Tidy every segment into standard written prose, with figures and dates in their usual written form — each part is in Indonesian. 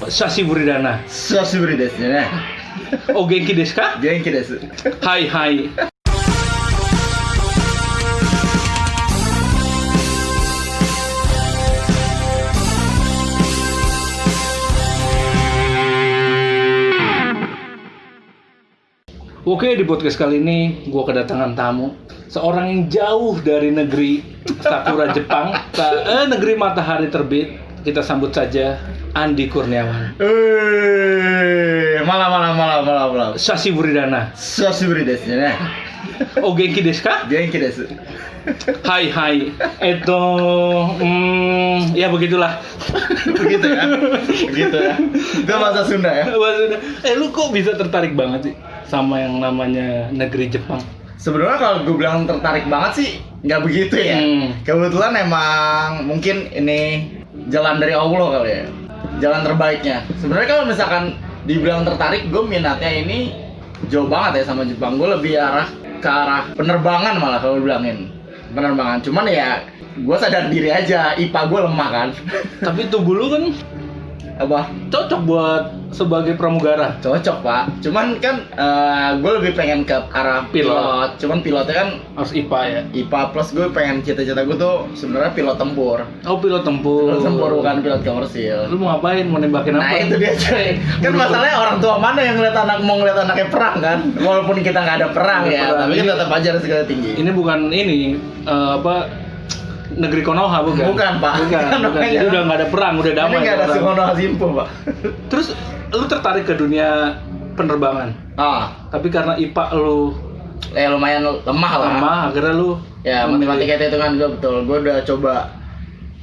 Sashiburi dana. 久しぶりですね。お元気ですか？元気です。はいはい。Oke, di podcast kali ini gue kedatangan tamu, seorang yang jauh dari negeri Sakura Jepang, negeri matahari terbit. Kita sambut saja Andi Kurniawan. Malam. Sashiburi dana. 久しぶりですね。お元気ですか？元気です。 Hai hai. Ya begitulah. Begitu ya. Begitu ya. Itu bahasa Sunda ya. Lu kok bisa tertarik banget sih sama yang namanya negeri Jepang? Sebenarnya kalau gue bilang tertarik banget sih nggak begitu ya. Kebetulan emang mungkin ini jalan dari Allah kali ya. Jalan terbaiknya. Sebenarnya kalau misalkan dibilang tertarik, gue minatnya ini jauh banget ya sama Jepang. Gue lebih ke arah penerbangan malah kalau bilangin. Penerbangan. Cuman ya gue sadar diri aja, IPA gue lemah kan. Tapi tubuh lu kan Apa? cocok buat sebagai pramugara. Cocok pak. Cuman kan gue lebih pengen ke arah pilot. Cuman pilotnya kan Harus IPA ya. IPA plus gue pengen cita-cita gue tuh sebenarnya pilot tempur. Oh, pilot tempur. Pilot tempur bukan pilot komersil. Lu mau ngapain? Mau nembakin apa? Nah itu dia coy. Kan masalahnya orang tua mana yang mau ngeliat anaknya perang kan. Walaupun kita nggak ada perang Nggak ya, perang. tapi kan tetap aja harus segala tinggi. Ini bukan negeri Konoha bukan? Bukan pak. Bukan. Jadi udah nggak ada perang, udah Ini damai. nggak ada orang. Sukonoha Simpo pak. Terus lu tertarik ke dunia penerbangan, tapi karena IPA lu Lumayan lemah lah. lama, akhirnya lu Ya matematika itu kan gue betul. Gue udah coba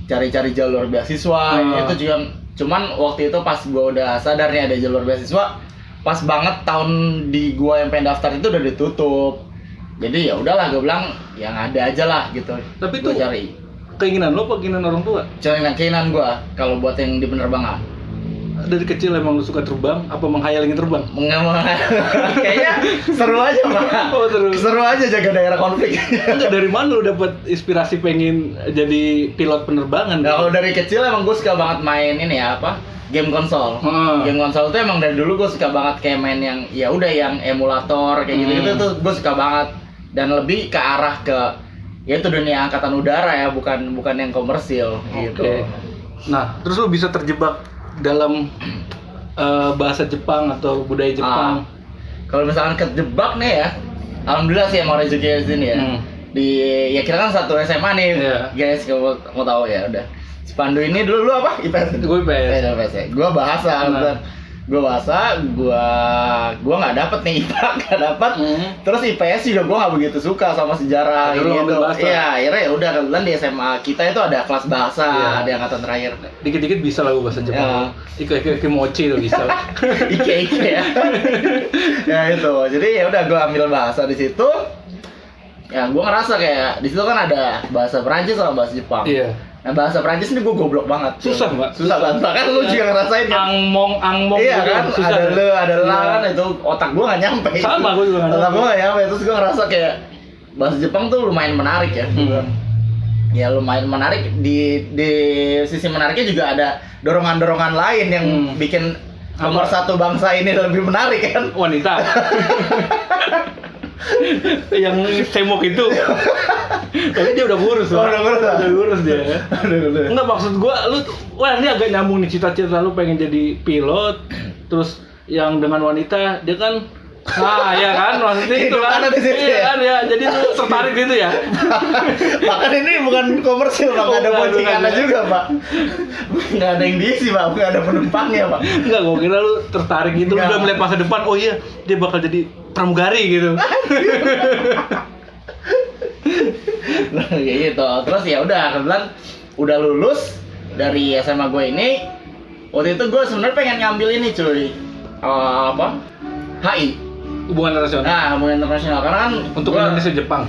cari-cari jalur beasiswa. Itu juga. Cuman waktu itu pas gue udah sadar nih ada jalur beasiswa, pas banget tahun di gue yang pengen daftar itu udah ditutup. Jadi ya udahlah gue bilang yang ada aja lah gitu. Tapi Gua itu cari. keinginan lu apa keinginan orang tua? Keinginan gue kalau buat yang di penerbangan. Dari kecil emang lu suka terbang, apa menghayal ingin terbang? Kayaknya seru aja pak. Oh, Seru aja jaga daerah konflik. Enggak, dari mana lu dapat inspirasi pengen jadi pilot penerbangan? Nah, kalau dari kecil emang gue suka banget main ini ya apa? Game konsol. Game konsol tuh emang dari dulu gue suka banget kayak main yang ya udah yang emulator kayak gitu tuh gue suka banget, dan lebih ke arah ke ya itu dunia angkatan udara ya, bukan yang komersil gitu. Nah, terus lu bisa terjebak dalam bahasa Jepang atau budaya Jepang. Kalau misalkan kejebak nih ya, alhamdulillah sih emang rezeki di sini ya. Di ya kita kan satu SMA nih, guys, kalau mau tahu ya udah. Pandu ini dulu lu apa? IPS. Gue IPS. Ya. Gua bahasa, gue nggak dapet nih IPA, nggak dapet. Terus IPS juga gue nggak begitu suka sama sejarah gitu. Iya, akhirnya ya udah kebetulan di SMA kita itu ada kelas bahasa, di angkatan terakhir. Dikit-dikit bisa lah gue bahasa Jepang. Ike mochi tuh bisa. Ike ya. Ya itu. Jadi ya udah gue ambil bahasa di situ. Ya gue ngerasa kayak di situ kan ada bahasa Perancis sama bahasa Jepang. Iya. Nah bahasa Perancis ini gue goblok banget. Susah mbak. Susah banget. Bahkan lu juga ngerasain kan. Angmong Iya gitu. kan. Susah. Ada le, ada la kan, itu otak gue nggak nyampe. Sama gue juga nggak Otak gue nggak nyampe. Terus gue ngerasa kayak bahasa Jepang tuh lumayan menarik ya. Ya lumayan menarik. Di sisi menariknya juga ada dorongan-dorongan lain yang bikin nomor satu bangsa ini lebih menarik kan. Wanita. Yang semok itu. Tapi dia udah kurus loh. Udah kurus dia. Enggak, maksud gua wah ini agak nyambung nih, cita-cita lu pengen jadi pilot. Terus yang dengan wanita dia kan ya kan, maksudnya itu kan. Iya kan ya. Jadi lu tertarik gitu ya. Bahkan ini bukan komersil, Pak. Nggak ada boncengannya juga, Pak. Nggak ada yang diisi, Pak. Nggak ada penumpangnya, Pak. Enggak, gua kira lu tertarik gitu. Lu udah melihat masa depan. Oh iya, dia bakal jadi pramugari gitu. Nah, kayak gitu. Terus ya udah, kebetulan udah lulus dari SMA gue ini. Waktu itu gue sebenarnya pengen ngambil ini cuy. HI. Hubungan internasional. Nah, hubungan internasional karena kan untuk Indonesia Jepang.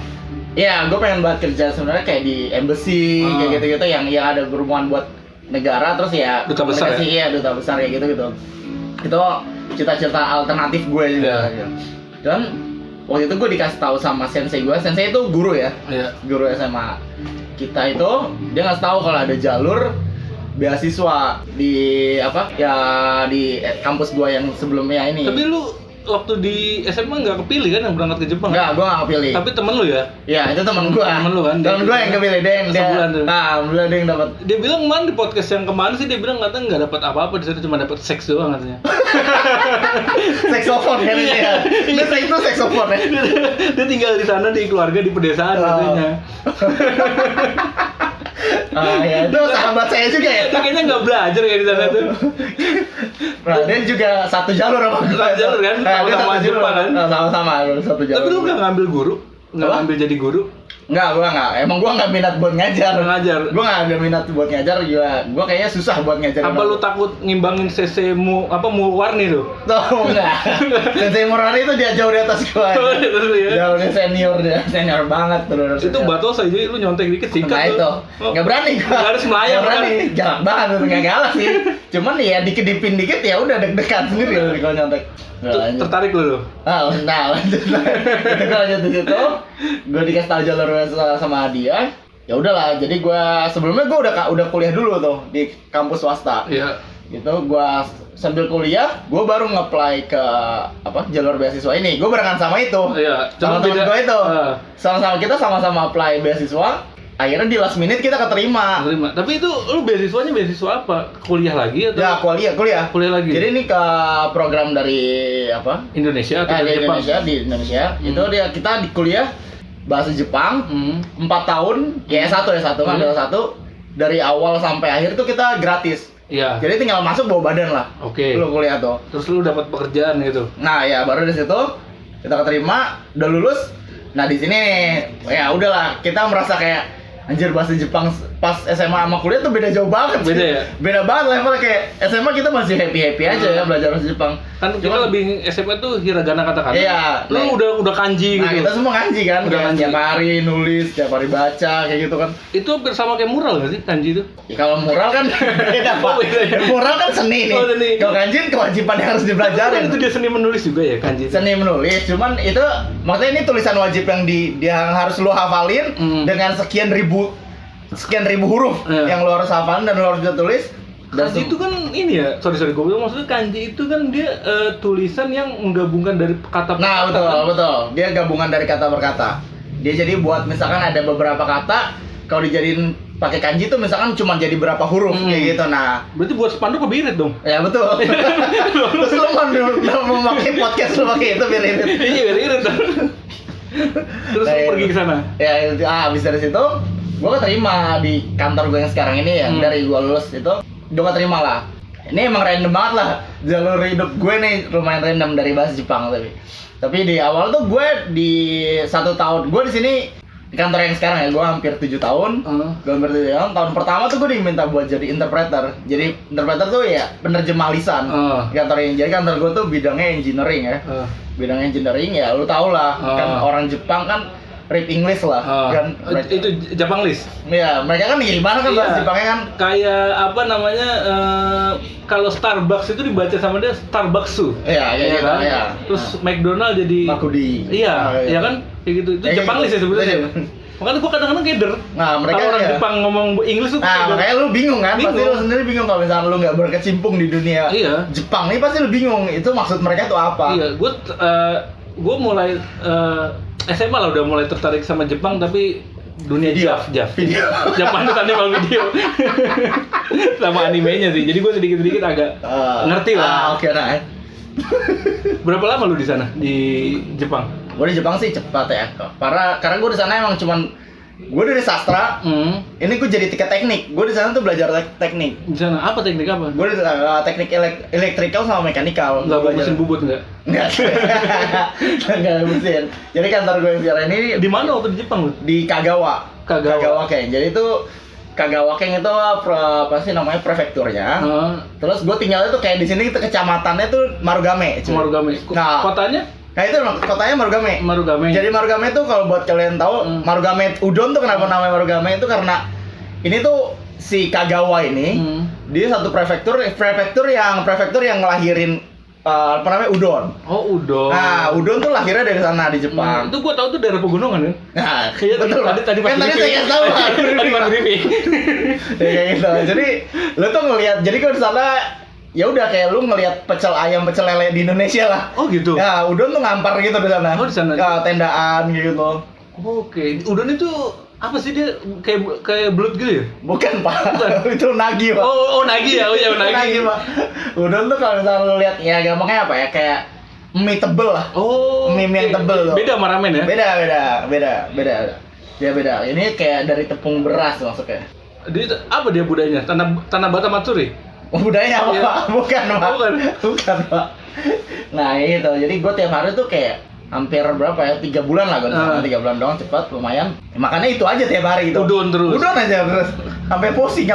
Iya, gue pengen banget kerja sebenarnya kayak di embassy kayak gitu-gitu yang ada berhubungan buat negara, terus ya duta besar ya? Iya, duta besar kayak gitu-gitu. Itu cita-cita alternatif gue juga. Dan waktu itu gue dikasih tahu sama sensei gue. Sensei itu guru ya. Guru SMA kita itu dia ngasih tahu kalau ada jalur beasiswa di apa? Ya di kampus gua yang sebelumnya ini. Tapi lu waktu di SMA nggak kepilih kan yang berangkat ke Jepang? Enggak, gua nggak kepilih. Tapi temen lu ya? Ya, itu temen gua. Temen lu kan? Temen gua yang kepilih, dia sebulan tuh. alhamdulillah dia yang dapat. Dia bilang kemarin di podcast yang kemarin sih dia bilang katanya nggak dapat apa-apa di situ, cuma dapat seks doang katanya. Saksofon kan ini ya. Dia itu saksofon ya. Dia tinggal di sana di keluarga di pedesaan katanya. Ya itu sahabat saya juga ya. Dia kayaknya nggak belajar kayak di sana tuh. Raden juga satu jalur sama gue. Satu jalur kan? Sama-sama Jepang kan? Sama-sama satu jalur. Tapi lu nggak ngambil guru? Nggak ngambil jadi guru? Enggak, gua enggak. Emang gua enggak minat buat ngajar. Gua enggak ada minat buat ngajar, gua kayaknya susah buat ngajar. Apa lu takut ngimbangin CC mu warni tuh? Tuh enggak. Sensei Murari itu dia jauh di atas gua. Oh, di atas lu ya? Jauh dia senior banget tuh. Itu batos aja lu nyontek dikit sikat nah, itu. Enggak berani gua. Harus melayang kan. Galak banget tuh, enggak galak sih. Cuman ya dikit-dipin dikit ya udah deg-degan sendiri kalau nyontek. Tertarik lu? Nah, lanjut. Kita lanjut di situ. Gue dikasih tahu jalur sama dia. Ya udahlah. Jadi gue sebelumnya gue udah kuliah dulu tuh di kampus swasta. Iya. Gitu gue sambil kuliah, gue baru nge-apply ke jalur beasiswa ini. Gue barengan sama itu. Iya. Sama temen gue itu. Sama-sama kita sama-sama apply beasiswa. Akhirnya di last minute kita keterima. Tapi itu lu beasiswanya beasiswa apa? Kuliah lagi atau? Ya, kuliah. Kuliah lagi. Jadi ini ke program dari apa? Indonesia atau dari Jepang? Di Indonesia. Itu kita di kuliah bahasa Jepang 4 tahun, ya S1 kan S1 dari awal sampai akhir tuh kita gratis. Iya. Jadi tinggal masuk bawa badan lah. Oke. Lu kuliah tuh. Terus lu dapat pekerjaan gitu. Nah, ya baru di situ kita keterima, udah lulus. Nah, di sini ya udahlah, kita merasa kayak anjir bahasa Jepang pas SMA sama kuliah tuh beda jauh banget. Beda ya? Beda banget levelnya, kayak SMA kita masih happy aja ya belajar bahasa Jepang. Kan kita lebih SMA tuh hiragana kata-kata. Iya. Lu udah kanji nah, gitu. Kita semua kanji kan. Udah kanji. Tiap hari nulis, tiap hari baca kayak gitu kan. Itu hampir sama kayak mural gak sih kanji itu? Ya, kalau mural kan beda Pak. Mural kan seni nih. Oh, seni. Kalau kanji kewajiban yang harus dipelajarin. Itu dia seni menulis juga ya kanji. Seni menulis, cuman itu maksudnya ini tulisan wajib yang harus lu hafalin dengan sekian ribu huruf yang lu harus hafalin dan lu harus bisa tulis. Kanji itu kan ini ya, sorry gue bilang maksudnya kanji itu kan dia tulisan yang menggabungkan dari kata per nah, kata. betul. Dia gabungan dari kata per kata. Dia jadi buat misalkan ada beberapa kata kalau dijadiin pakai kanji tuh misalkan cuma jadi berapa huruf kayak gitu. Nah, berarti buat spanduk kebirit dong. Ya betul. Terus lu mau pakai podcast lu pakai itu biar irit. Iya, biar irit. Terus lu pergi ke sana. Ya, habis dari situ gua keterima di kantor gue yang sekarang ini yang dari gua lulus itu udah keterima lah. Ini emang random banget lah jalur hidup gue nih, lumayan random dari bahasa Jepang tapi di awal tuh gue di 1 tahun gue di sini di kantor yang sekarang ya gue hampir 7 tahun. Tahun pertama tuh gue diminta buat jadi interpreter. Jadi interpreter tuh ya penerjemah lisan di kantor ini. Jadi kantor gue tuh bidangnya engineering ya. Bidang engineering ya lu tau lah kan orang Jepang kan rip English lah kan. Itu Japanese. Iya, mereka kan gimana kan bahasa Jepangnya kan kayak apa namanya kalau Starbucks itu dibaca sama dia Starbucksu. Iya, gitu kan? Ya. Terus McDonald jadi Makudi. Iya, iya kan? Kayak gitu. Itu Japanese ya sebenarnya. Makanya gua kadang-kadang keder. Nah, mereka kalau orang Jepang ngomong English tuh makanya lu bingung kan? Pasti lu sendiri bingung kalau misalnya lu nggak berkecimpung di dunia Jepang nih, pasti lu bingung itu maksud mereka tuh apa. Iya, gua mulai SMA lah udah mulai tertarik sama Jepang, tapi dunia Jav Japanese animal video sama animenya sih, jadi gue sedikit-sedikit agak ngerti lah. Oke, nah. Berapa lama lu di sana di Jepang? Gue di Jepang sih cepat ya, karena gue di sana emang cuman gue dari sastra. Ini gue jadi tiket teknik. Gue di sana tuh belajar teknik. Di sana apa teknik apa? Gue di teknik elektrikal sama mekanikal. Nggak mesin bubut nggak? Nggak mesin. Jadi kantor gue yang sekarang ini di mana waktu di Jepang lu? Di Kagawa Ken. Jadi itu Kagawa Ken itu apa sih namanya prefekturnya. Terus gue tinggalnya tuh kayak di sini kecamatannya tuh Marugame. Nah, kotanya? Nah itu kotanya Marugame. Jadi Marugame itu kalau buat kalian tahu, Marugame udon tuh kenapa namanya Marugame itu karena ini tuh si Kagawa ini dia satu prefektur yang ngelahirin apa namanya, udon. Oh, udon. Nah, udon tuh lahirnya dari sana di Jepang. Itu gua tahu tuh daerah pegunungan kan. Nah, Iya, betul. tadi pas kan tadi briefing. saya kasih tahu kan. Tadi pas briefing. Ya kayak gitu. Jadi lu tuh ngelihat, jadi kalau di sana ya udah kayak lu ngelihat pecel ayam, pecel lele di Indonesia lah. Oh gitu. Ya, udon tuh ngampar gitu di sana. Oh, di sana. Ya, tendaan gitu. Oke, udon itu apa sih dia kayak belut gitu ya? Bukan, Pak. Bukan. Itu nagi, Pak. Oh, nagi ya. Oh iya, nagi. Pak. Udon tuh kalau misalnya lu lihat ya gampangnya apa ya? Kayak mie tebel lah. Oh. Mie yang tebel tuh. Beda sama ramen ya? Beda. Ya beda. Ini kayak dari tepung beras masuknya. Dia apa dia budayanya? Tanah Bata Matsuri? Budayanya apa, Iya. Pak? Bukan, Pak. Bukan. Pak. Nah, gitu. Jadi gue tiap hari tuh kayak hampir berapa ya? 3 bulan lah gue. 3 bulan doang, cepat, lumayan. Makannya itu aja tiap hari gitu. Udon terus. Udon aja terus. Sampai pusing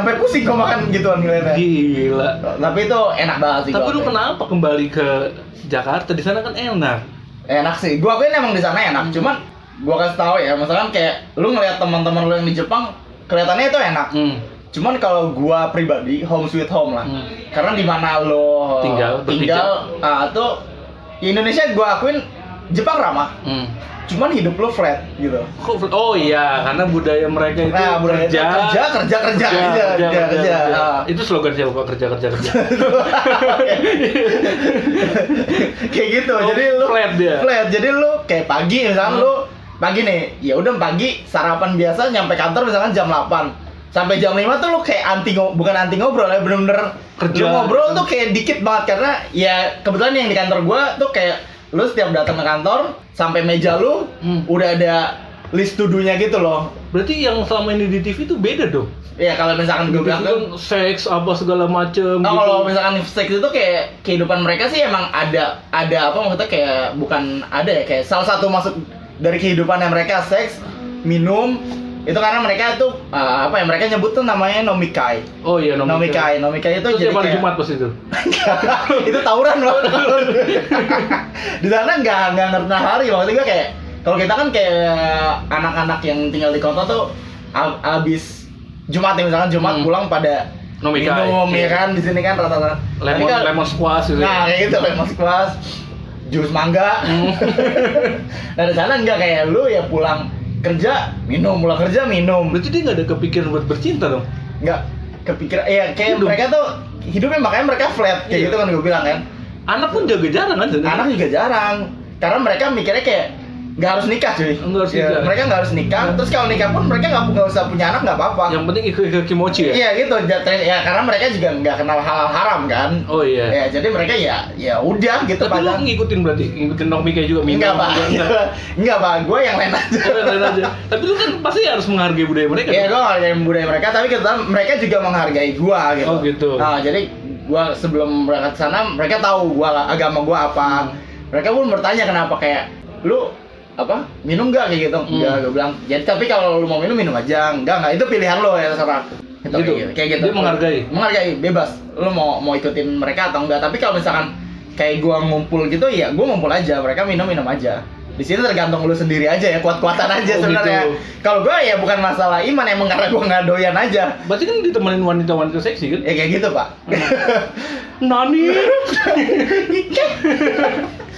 gue makan gituan ngeliatnya. Gila. Tapi itu enak banget sih. Tapi gua lu akuin. kenapa kembali ke Jakarta? Di sana kan enak. Enak sih. Gua akuin emang di sana enak. Cuman gua kasih tahu ya, misalkan kayak lu ngeliat teman-teman lu yang di Jepang, kelihatannya itu enak. Cuman kalau gua pribadi home sweet home lah. Karena di mana lo Tinggal, tuh di Indonesia gua akuin Jepang ramah. Cuman hidup lo flat gitu. Oh iya, karena budaya mereka itu Nah, budaya itu kerja. Itu slogan siapa Pak? Kerja. Kayak gitu. Jadi lu flat dia. Flat. Jadi lu kayak pagi misalkan lu pagi nih, ya udah pagi sarapan biasa nyampe kantor misalkan jam 8. Sampai jam 5 tuh lu kayak bukan anti ngobrol ya, bener-bener Kerja. lu ngobrol tuh kayak dikit banget karena ya kebetulan yang di kantor gua tuh kayak lu setiap datang ke kantor sampai meja lu udah ada list to do-nya gitu loh. Berarti yang selama ini di TV itu beda dong. Ya kalau misalkan gue bilang kan seks apa segala macem gitu. Kalau misalkan seks itu kayak kehidupan mereka sih emang ada apa maksudnya kayak bukan ada ya, kayak salah satu masuk dari kehidupannya mereka seks, minum, itu karena mereka itu apa ya, mereka nyebut tuh namanya nomikai. Oh iya, nomikai. Nomikai itu Jadi jadi hari kayak Jumat pas itu. itu tawuran loh. Di sana nggak ngerti hari, maksudnya gue kayak kalau kita kan kayak anak-anak yang tinggal di kota tuh abis Jumat ya, misalkan Jumat pulang pada Nomikai. minum ya kan, di sini kan rata-rata Lemon squash gitu. nah kayak gitu, lemon squash, jus mangga. Nah di sana nggak kayak lu ya, pulang kerja minum. Berarti dia nggak ada kepikiran buat bercinta dong? Nggak kepikiran ya, kayak Hidup. mereka tuh hidupnya, makanya mereka flat kayak Iya. gitu kan gue bilang kan. Anak pun jaga jarang kan? Anak juga jarang karena mereka mikirnya kayak nggak harus nikah cuy. Nggak harus Ya, nikah. mereka nggak harus nikah, terus kalau nikah pun mereka nggak usah punya anak, nggak apa-apa. Yang penting ikut kimochi ya? Iya gitu ya, karena mereka juga nggak kenal halal haram kan. Oh iya. Ya jadi mereka ya udah gitu. Tapi lu padahal ngikutin berarti? Ngikutin Nomikai juga? enggak pak, enggak pak, gue yang lain aja. Oh, yang lain aja. Tapi lu kan pasti harus menghargai budaya mereka. Iya, dong? gue menghargai budaya mereka, tapi kebetulan mereka juga menghargai gue gitu. Oh, gitu. Nah, jadi gue sebelum berangkat ke sana, mereka tahu agama gue apa. Mereka pun bertanya kenapa, kayak lu apa minum nggak kayak gitu. Enggak, gue bilang. Jadi tapi kalau lu mau minum aja. Enggak, itu pilihan lo ya, terserah. Gitu. Kayak gitu. Dia menghargai. Menghargai, bebas. Lu mau ikutin mereka atau enggak. Tapi kalau misalkan kayak gue ngumpul gitu, ya gue ngumpul aja. Mereka minum aja. Di sini tergantung lu sendiri aja ya, kuat-kuatan aja Oh, sebenarnya. gitu. Kalau gue ya bukan masalah iman, emang karena gue nggak doyan aja. Berarti kan ditemenin wanita-wanita seksi kan? Ya kayak gitu pak. Nani?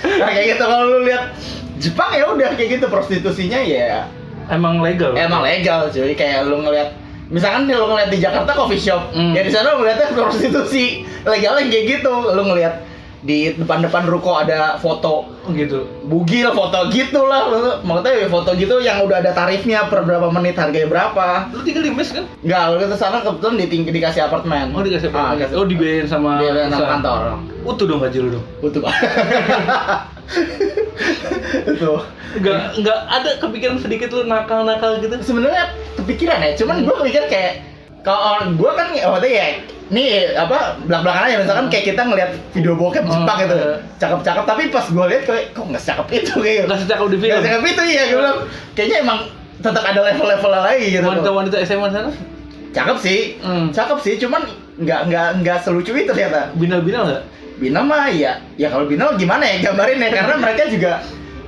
Nah kayak gitu, kalau lu lihat Jepang ya udah kayak gitu, prostitusinya ya Emang legal? emang legal cuy. Kayak lu ngeliat, misalkan lu ngeliat di Jakarta coffee shop, ya di sana lu ngeliatnya prostitusi legalnya kayak gitu. Lu ngeliat di depan ruko ada foto Gitu. bugil, foto gitulah, maksudnya foto gitu yang udah ada tarifnya per berapa menit, harganya berapa. Lu tinggal di mes kan? Enggak, lu ke sana kebetulan dikasih apartemen. Oh dikasih apa? Kasih- Oh dibiayain sama Dibiayain sama perusahaan. kantor. Utuh dong gaji lu dong? Betul pak. Itu Nggak ada kepikiran sedikit lu nakal-nakal gitu? sebenarnya kepikiran ya, cuman gue mikir kayak kalau gue kan maksudnya ya nih apa belak-belakan aja, misalkan kayak kita ngeliat video bokep Jepang gitu, cakep-cakep, tapi pas gue lihat kayak kok nggak secakep itu kayak. Nggak secakep di film? Nggak secakep itu, iya gue bilang kayaknya emang tetap ada level-levelnya lagi gitu. Wanita-wanita SMA sana? Cakep sih, cuman nggak selucu itu ternyata. Binal-binal nggak? Bina mah ya kalau Bina gimana ya gambarin ya, karena mereka juga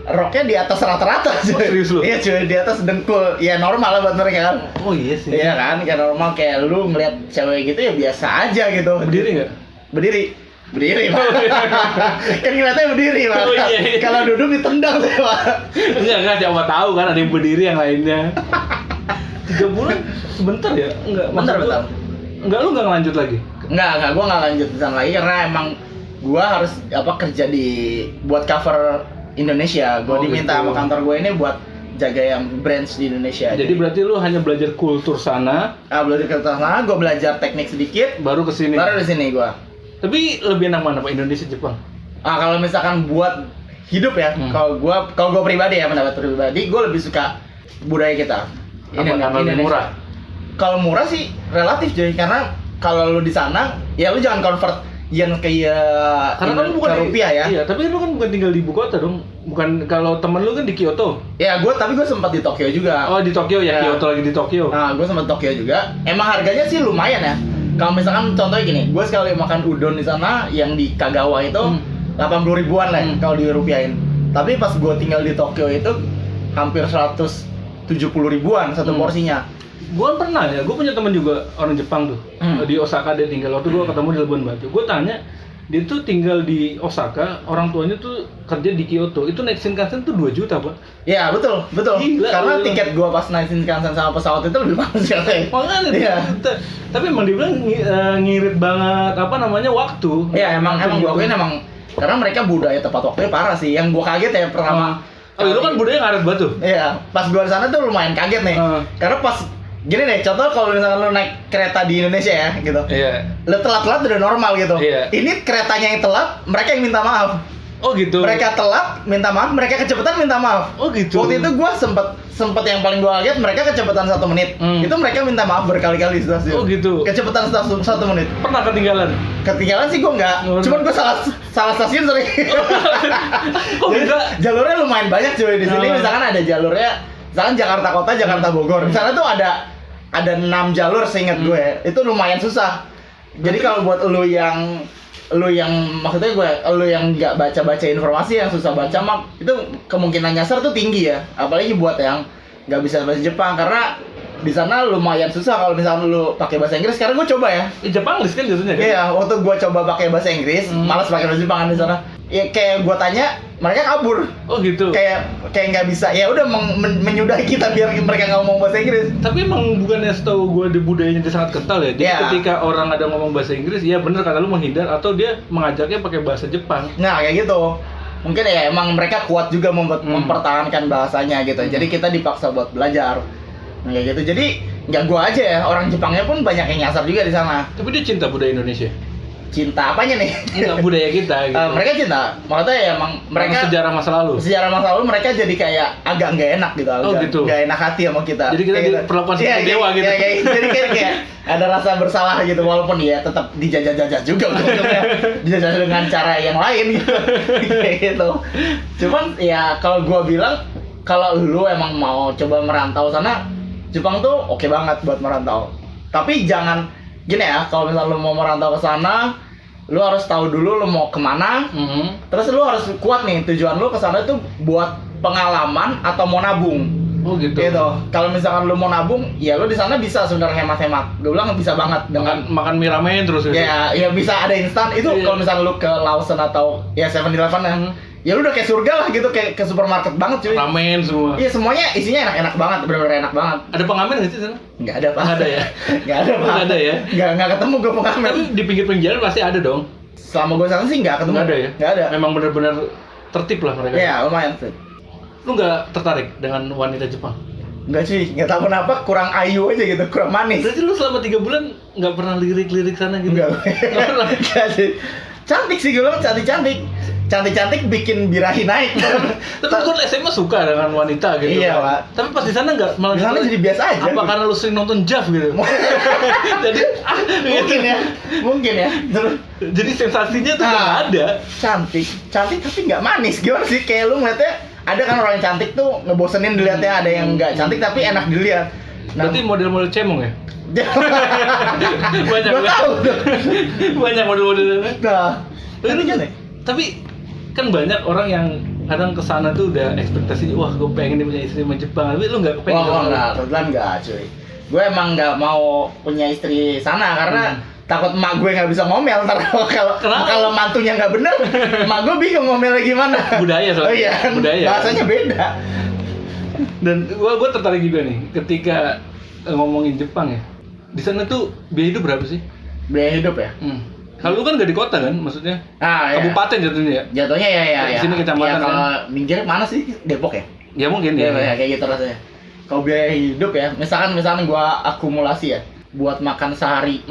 roknya di atas rata-rata. Oh, serius lu? Iya cuy, di atas dengkul. Ya normal lah buat mereka kan. Oh iya sih. Iya kan, kayak normal, kayak lu ngeliat cewek gitu ya biasa aja gitu. Berdiri nggak? Berdiri. Berdiri, Pak. Kan ngeliatnya berdiri, Pak. Oh, iya. Kalau duduk ditendang saya, Pak. Enggak, siapa tahu kan ada yang berdiri yang lainnya. 3 bulan sebentar ya? Enggak, Bentar. Enggak, lu enggak ngelanjut lagi? Enggak, gua nggak lanjut di sana lagi karena emang gua harus kerja buat cover Indonesia. Gua Oh, diminta gitu. sama kantor gua ini buat jaga yang branch di Indonesia. Jadi berarti lu hanya belajar kultur sana, belajar ke sana, gua belajar teknik sedikit, baru ke sini. baru di sini gua. Tapi lebih enak mana Pak, Indonesia Jepang? Kalau misalkan buat hidup ya, kalau gua pribadi ya, pendapat pribadi, gua lebih suka budaya kita. Karena lebih murah. Kalau murah sih relatif jadi karena kalau lu di sana ya lu jangan convert yen kayak Karena kan bukan ke rupiah ya. Iya, tapi lu kan bukan tinggal di ibu kota dong. Bukan, kalau temen lu kan di Kyoto. Ya tapi gue sempat di Tokyo juga. Oh, di Tokyo ya, Kyoto lagi di Tokyo. Nah, gue sempat Tokyo juga. Emang harganya sih lumayan ya. Kalau misalkan contohnya gini, gue sekali makan udon di sana yang di Kagawa itu 80 ribuan lah kalau dirupiahin. Tapi pas gue tinggal di Tokyo itu hampir 170 ribuan satu porsinya. Gue pernah ya, gue punya teman juga orang Jepang tuh di Osaka dia tinggal. Waktu gue ketemu di Labuan Batu, gue tanya dia tuh tinggal di Osaka, orang tuanya tuh kerja di Kyoto. Itu naik Shinkansen tuh 2 juta Pak. Ya betul. Gila, Karena gila. tiket gue pas naik Shinkansen sama pesawat itu lebih mahal sih katanya. Makanya Iya. tapi emang dibilang ngirit banget waktu. Iya emang gue akuin emang karena mereka budaya tepat waktunya parah sih. Yang gue kaget ya pertama. Oh, lu kan budaya ngaret batu. Iya, pas gua di sana tuh lumayan kaget nih. Karena pas gini nih, contoh kalau misalkan lu naik kereta di Indonesia ya, gitu. Iya. Lu telat-telat udah normal gitu. Iya. Ini keretanya yang telat, mereka yang minta maaf. Oh gitu. Mereka telat, minta maaf, mereka kecepatan minta maaf. Oh gitu. Waktu itu gua sempet yang paling gua kaget, mereka kecepatan 1 menit. Itu mereka minta maaf berkali-kali di stasiun. Oh gitu. Kecepatan 1 menit. Pernah ketinggalan? Ketinggalan sih gua enggak. Oh, Cuman gua salah stasiun sering. Kok Jadi, bisa? jalurnya lumayan banyak cuy di sini. Oh. Misalkan ada jalurnya, misalkan Jakarta Kota, Jakarta Bogor. Misalnya tuh ada 6 jalur seingat gue. Itu lumayan susah. Jadi kalau buat lu yang maksudnya lu yang nggak baca informasi, yang susah baca map, itu kemungkinan nyasar tuh tinggi ya. Apalagi buat yang nggak bisa bahasa Jepang karena di sana lumayan susah kalau misalnya lu pakai bahasa Inggris. Sekarang gue coba ya. Jepang kan jatuhnya kan? Iya, waktu gue coba pakai bahasa Inggris, malas pakai bahasa Jepang kan di sana. Ya kayak gue tanya, mereka kabur. Oh gitu. Kayak nggak bisa. Ya udah menyudahi kita biar mereka nggak ngomong bahasa Inggris. Tapi emang bukannya setahu gue di budayanya dia sangat kental ya. Jadi Iya. ketika orang ada ngomong bahasa Inggris, ya bener kata lu menghindar atau dia mengajaknya pakai bahasa Jepang. Nah kayak gitu. Mungkin ya emang mereka kuat juga mempertahankan bahasanya gitu. Jadi kita dipaksa buat belajar. Nah, kayak gitu. Jadi nggak gua aja ya, orang Jepangnya pun banyak yang nyasar juga di sana. Tapi dia cinta budaya Indonesia. Cinta apanya nih? Enggak, budaya kita gitu. Mereka cinta. Maksudnya ya emang mereka sejarah masa lalu. Sejarah masa lalu mereka jadi kayak agak nggak enak gitu. Oh, gitu. Nggak enak hati sama kita. Jadi kita Kayak diperlakukan Iya, seperti dewa gitu. Jadi kayak ada rasa bersalah gitu walaupun ya tetap dijajah-jajah juga ujung-ujungnya. Dijajah dengan cara yang lain gitu. Kayak gitu. Cuman ya kalau gua bilang kalau lu emang mau coba merantau sana, Jepang tuh oke banget buat merantau. Tapi jangan gini ya, kalau misalnya lu mau merantau ke sana, lu harus tahu dulu lu mau kemana. Terus lu harus kuat nih tujuan lu ke sana itu buat pengalaman atau mau nabung. Oh gitu. Gitu. Kalau misalkan lu mau nabung, ya lu di sana bisa sebenarnya hemat-hemat. Gue bilang bisa banget dengan makan mie ramen terus gitu. ya bisa ada instan itu. Iya. Kalau misalkan lu ke Lawson atau ya 7-Eleven ya. Ya lu udah kayak surga lah gitu, kayak ke supermarket banget cuy. Ramen semua. Iya semuanya isinya enak-enak banget, benar-benar enak banget. Ada pengamen nggak sih sana? Nggak ada pak. Nggak ada ya? Nggak ada pak. Nggak ada ya? Nggak ketemu gue pengamen. Tapi di pinggir jalan pasti ada dong. Selama gue sana sih nggak ketemu. Nggak ada ya? Nggak ada. Memang benar-benar tertib lah mereka. Iya lumayan sih. Lu nggak tertarik dengan wanita Jepang? Nggak sih, nggak tahu kenapa kurang ayu aja gitu, kurang manis. Berarti lu selama 3 bulan nggak pernah lirik-lirik sana gitu? Enggak. Enggak sih. Cantik sih gue bilang, cantik-cantik. Cantik-cantik bikin birahi naik. Tapi kan SMA suka dengan wanita gitu. Iya, kan? Pak. Tapi pas di sana nggak, malah Di sana gitu. jadi biasa aja. Apa karena lu sering nonton JAV gitu? Jadi Mungkin ya, mungkin ya. Terus Jadi sensasinya tuh nggak ada. cantik tapi nggak manis. Gimana sih? Kayak lu ngeliatnya, ada kan orang yang cantik tuh ngebosenin dilihatnya, ada yang nggak cantik tapi enak dilihat. Berarti model-model cemong ya? Banyak. Gua tahu tuh. Banyak model-modelnya. Nah, Tapi, kan ya? tapi kan banyak orang yang kadang kesana tuh udah ekspektasi, wah gue pengen punya istri sama Jepang, tapi lu nggak pengen? Enggak, kebetulan enggak cuy. Gue emang nggak mau punya istri sana karena takut emak gue nggak bisa ngomel ntar kalau mantunya nggak bener, emak gue bingung ngomelnya gimana. Budaya soalnya. Oh iya, budaya. Bahasanya beda. Dan gua tertarik juga nih ketika ngomongin Jepang ya. Di sana tuh biaya hidup berapa sih? Biaya hidup ya? Kalau lu kan nggak di kota kan, maksudnya? Kabupaten jatuhnya ya? Jatuhnya ya. Di sini kecamatan ya, kalau kan? minggir mana sih? Depok ya? Ya mungkin ya. Kayak gitu rasanya. Kalau biaya hidup ya, misalkan gua akumulasi ya, buat makan sehari.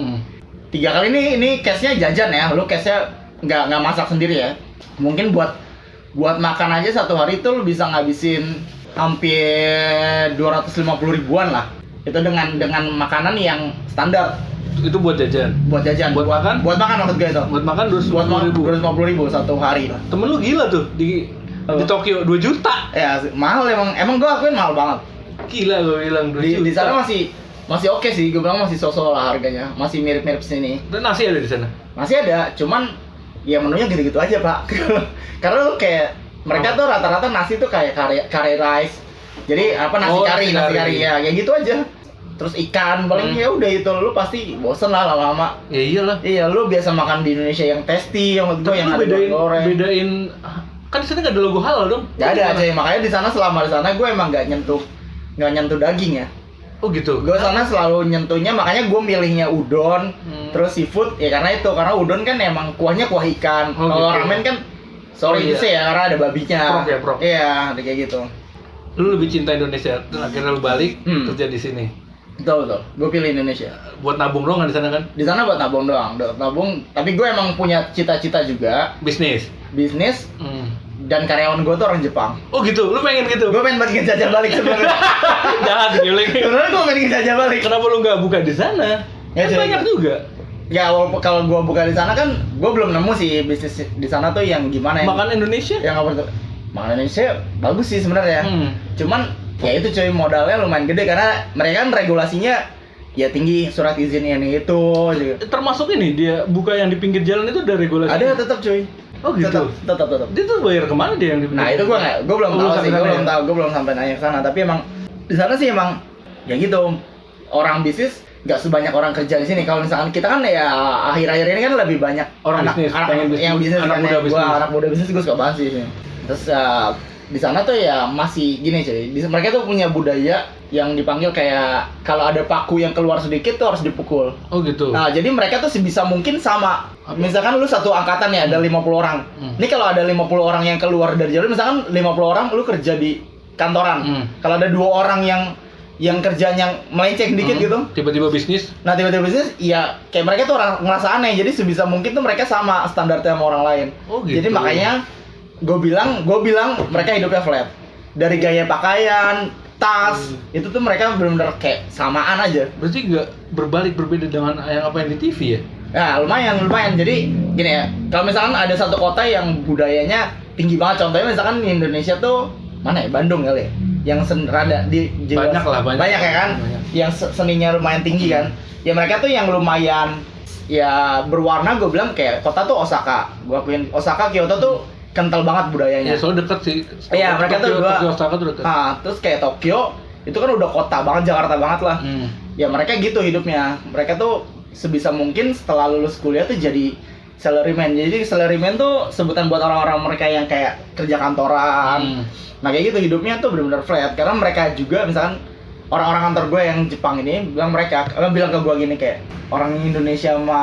3 kali ini cashnya jajan ya, lu cashnya nggak masak sendiri ya. Mungkin buat makan aja satu hari itu lu bisa ngabisin hampir 250 ribuan lah. Itu dengan makanan yang standar. Itu buat jajan. Buat makan maksud gue itu. Buat makan 250 ribu satu hari. Temen lu gila tuh di Tokyo 2 juta. Ya mahal emang gue akuin mahal banget. Gila gue bilang 2 juta. Di sana masih oke sih, gue bilang masih sosok lah harganya, masih mirip-mirip sini. Dan nasi ada di sana? Masih ada, cuman ya menunya gitu-gitu aja pak. Karena lu kayak mereka tuh rata-rata nasi tuh kayak kare rice. Jadi nasi kari ya, kayak gitu aja. Terus ikan paling ya udah itu, lu pasti bosen lah lama-lama. Ya iyalah. Iya, lu biasa makan di Indonesia yang tasty, yang menurut gue yang ada goreng. Bedain kan di sana nggak ada logo halal dong? Gak ada aja, makanya di sana selama di sana gue emang nggak nyentuh daging ya. Oh gitu. Gue sana selalu nyentuhnya, makanya gue milihnya udon, terus seafood ya karena udon kan emang kuahnya kuah ikan. Kalau gitu. ramen kan itu sih ya karena ada babinya. Prok. Iya, kayak gitu. Lu lebih cinta Indonesia, terus akhirnya lu balik kerja di sini. Betul. Gue pilih Indonesia. Buat nabung doang kan di sana kan? Di sana buat nabung doang, Tapi gue emang punya cita-cita juga. Bisnis. Dan karyawan gue tuh orang Jepang. Oh gitu, lu pengen gitu? Gue pengen ngejajah balik sebenarnya. Jangan digiling. Sebenarnya gue pengen ngejajah balik. Kenapa lu nggak buka di sana? Ya, kan banyak juga. Ya kalau gue buka di sana kan, gue belum nemu sih bisnis di sana tuh yang gimana. Makan Indonesia? Yang apa tuh? Makan Indonesia bagus sih sebenarnya. Cuman ya itu cuy, modalnya lumayan gede karena mereka kan regulasinya ya tinggi, surat izin yang itu juga. Termasuk ini dia buka yang di pinggir jalan itu ada regulasi. Ada tetap cuy. Oh gitu. Tetap. Dia tuh bayar kemana dia yang di pinggir? Nah itu gue belum tahu sih, gue belum sampai nanya ke sana. Tapi emang di sana sih emang ya gitu, orang bisnis nggak sebanyak orang kerja di sini. Kalau misalkan kita kan ya akhir-akhir ini kan lebih banyak orang anak bisnis yang bisnis anak kan muda ya. bisnis. Anak muda bisnis gue suka banget sih. Terus di sana tuh ya masih gini cuy. Mereka tuh punya budaya yang dipanggil kayak kalau ada paku yang keluar sedikit tuh harus dipukul. Oh gitu. Nah, jadi mereka tuh sebisa mungkin sama. Misalkan lu satu angkatan ya ada 50 orang. Ini kalau ada 50 orang yang keluar dari jalur, misalkan 50 orang lu kerja di kantoran. Kalau ada 2 orang yang kerjanya melenceng dikit gitu, tiba-tiba bisnis. Nah, tiba-tiba bisnis, ya kayak mereka tuh orang ngerasa aneh. Jadi sebisa mungkin tuh mereka sama standarnya sama orang lain. Oh gitu. Jadi makanya gue bilang mereka hidupnya flat. Dari gaya pakaian, tas, itu tuh mereka benar-benar kayak samaan aja. Berarti nggak berbeda dengan apa yang di TV ya? Ya lumayan. Jadi gini ya, kalau misalkan ada satu kota yang budayanya tinggi banget, contohnya misalkan di Indonesia tuh mana ya, Bandung kali ya, yang rada di banyak ya kan, banyak. Yang seninya lumayan tinggi kan. Ya mereka tuh yang lumayan ya berwarna, gue bilang kayak kota tuh Osaka. Gue akuin Osaka, Kyoto tuh kental banget budayanya. Ya soalnya deket sih. Iya, mereka tuh Tokyo, Osaka tuh deket. Nah, terus kayak Tokyo itu kan udah kota banget, Jakarta banget lah. Ya mereka gitu hidupnya. Mereka tuh sebisa mungkin setelah lulus kuliah tuh jadi salaryman. Jadi salaryman tuh sebutan buat orang-orang mereka yang kayak kerja kantoran. Nah kayak gitu hidupnya tuh benar-benar flat. Karena mereka juga misalkan orang-orang kantor gue yang Jepang ini bilang ke gue gini kayak orang Indonesia sama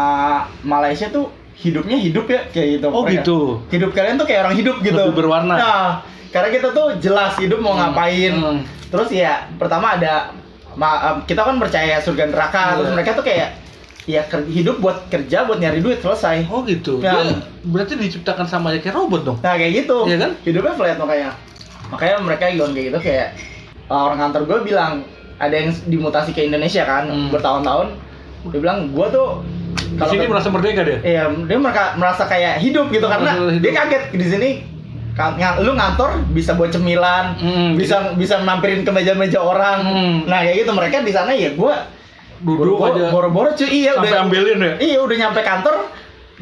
Malaysia tuh hidupnya hidup ya kayak gitu. Oh mereka. Gitu. Hidup kalian tuh kayak orang hidup gitu. Lebih berwarna. Nah, karena kita tuh jelas hidup mau ngapain. Terus ya pertama ada kita kan percaya surga neraka. Terus mereka tuh kayak ya hidup buat kerja, buat nyari duit, selesai. Oh gitu. Ya, berarti diciptakan sama aja kayak robot dong. Nah kayak gitu. Iya kan? Hidupnya flat makanya mereka bilang kayak gitu. Kayak orang kantor gue bilang ada yang dimutasi ke Indonesia kan bertahun-tahun. Dia bilang gue tuh di sini merasa merdeka dia. Iya, dia merasa kayak hidup gitu karena dia kaget di sini. Lu ngantor bisa buat cemilan, bisa mampirin ke meja-meja orang. Nah kayak gitu mereka di sana ya gue duduk aja. Boro-boro cuy, iya sampai udah ambilin ya. Iya udah nyampe kantor,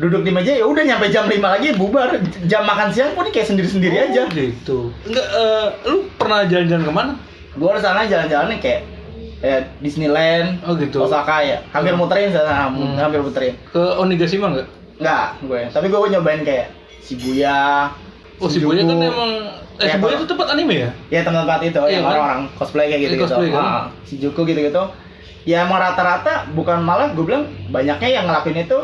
duduk di meja ya udah nyampe jam 5 lagi bubar. Jam makan siang pun kayak sendiri-sendiri aja. Gitu. Enggak, lu pernah jalan-jalan kemana? Gua di sana jalan-jalannya kayak Disneyland, Oh gitu. Osaka ya. Hampir muterin sana, hampir muterin. Ke Onigashima nggak? Enggak, tapi gue nyobain kayak Shibuya. Oh Shibuya kan emang Ya, Shibuya kalau- itu tempat anime ya? Ya tempat-tempat itu Iya yang kan? orang-orang cosplay kayak gitu-gitu. Cosplay kan? Shinjuku gitu-gitu. Ya emang rata-rata bukan malah gue bilang banyaknya yang ngelakuin itu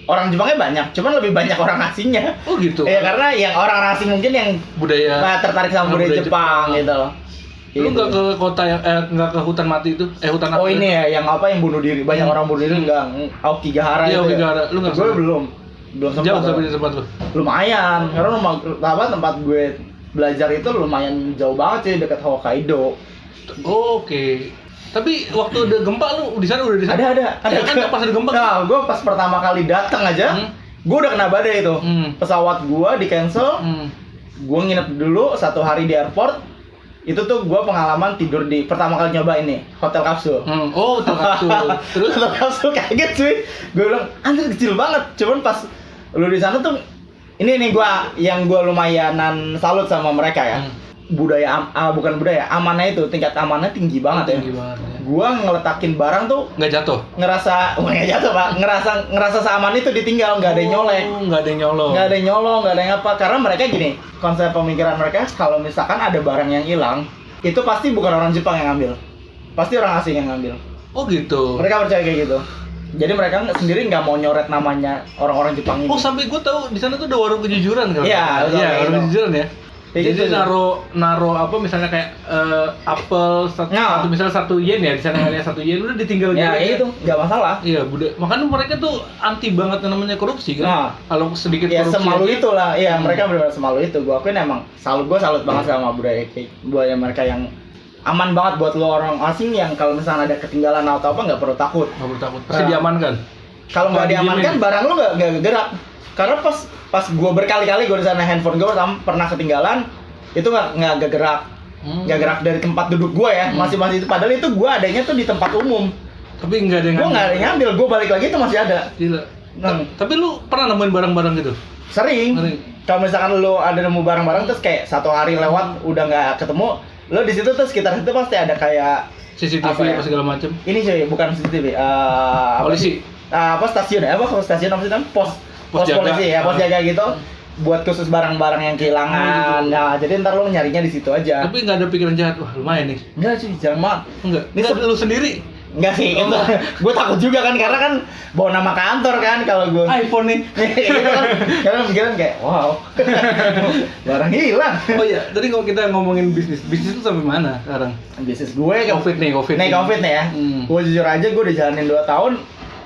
orang Jepangnya banyak, cuman lebih banyak orang asingnya. Oh gitu. Ya karena yang orang asing mungkin yang Budaya. tertarik sama budaya Jepang gitu loh. Lu nggak ke kota yang nggak ke hutan mati itu? Hutan Oh apa? ini ya yang apa yang bunuh diri, banyak orang bunuh diri enggak Aokigahara Iya, itu. Aokigahara. Lu nggak Gue sampai? belum Jauh sempat. sampai di tempat lu. Lumayan, karena tempat gue belajar itu lumayan jauh banget sih dekat Hokkaido. Oke. Tapi waktu ada gempa lu di sana udah di sana? Ada. Ya kan pas ada gempa. Nah, gue pas pertama kali datang aja, gue udah kena badai itu. Pesawat gue di cancel, gue nginep dulu 1 hari di airport. Itu tuh gue pengalaman tidur di pertama kali nyoba ini hotel kapsul. Oh, hotel kapsul. Terus Hotel kapsul kaget cuy. Gue bilang anjir kecil banget. Cuman pas lu di sana tuh ini nih yang gue lumayanan salut sama mereka ya. Bukan budaya, amanah itu tingkat amanah tinggi banget tinggi ya. banget ya. Gua ngeletakin barang tuh Nggak jatuh? nggak jatuh pak, ngerasa seaman itu ditinggal, nggak ada yang nyolek, Nggak ada yang nyolong. nggak ada yang nyolong, nggak ada yang apa. Karena mereka gini, konsep pemikiran mereka kalau misalkan ada barang yang hilang, itu pasti bukan orang Jepang yang ngambil, pasti orang asing yang ngambil. Oh gitu. Mereka percaya kayak gitu. Jadi mereka sendiri nggak mau nyoret namanya orang-orang Jepang ini. Oh sampai gue tahu di sana tuh ada warung kejujuran kan? Iya, betul, Iya, kayak warung gitu. kejujuran ya. Kayak Jadi gitu. naro apa misalnya kayak apel satu misalnya 1 yen ya di sana harganya 1 yen udah ditinggal Ya gitu. itu nggak masalah. Iya, makanya mereka tuh anti banget yang namanya korupsi kan. Nah. Kalau sedikit Ya korupsi semalu aja, itulah, iya mereka benar-benar semalu itu. Gua akuin emang gue salut banget sama budaya mereka yang aman banget buat lo orang asing yang kalau misalnya ada ketinggalan atau apa nggak perlu takut. nggak perlu takut. Pasti diamankan. Kalau nggak diamankan barang lo nggak gerak. Karena pas gue berkali-kali gue di sana handphone gue pernah ketinggalan itu nggak gerak. Nggak gerak dari tempat duduk gue ya, masih itu. Padahal itu gue adanya tuh di tempat umum. Tapi nggak ada yang Gue nggak ada yang ngambil, gue balik lagi itu masih ada. Gila. Tapi lu pernah nemuin barang-barang gitu? Sering. Kalau misalkan lo ada nemu barang-barang terus kayak 1 hari lewat udah nggak ketemu, lo di situ tuh sekitar situ pasti ada kayak CCTV apa ya? apa segala macam. ini cuy, bukan CCTV. Polisi. Apa stasiun ya? Apa stasiun apa sih namanya? Pos jaga. polisi ya, pos jaga gitu. Buat khusus barang-barang yang kehilangan. Nah, jadi ntar lo nyarinya di situ aja. Tapi nggak ada pikiran jahat. Wah, lumayan nih. Enggak cuy, jangan banget. Enggak. Ini Enggak lu sendiri. Enggak sih, itu gue takut juga kan karena kan bawa nama kantor kan kalau gue iPhone nih. gitu kan, karena pikiran kayak wow barang hilang. Oh iya, tadi kalau kita ngomongin bisnis itu sampai mana sekarang? Bisnis gue kan Covid nih Covid nih ya. Gue jujur aja gue udah jalanin 2 tahun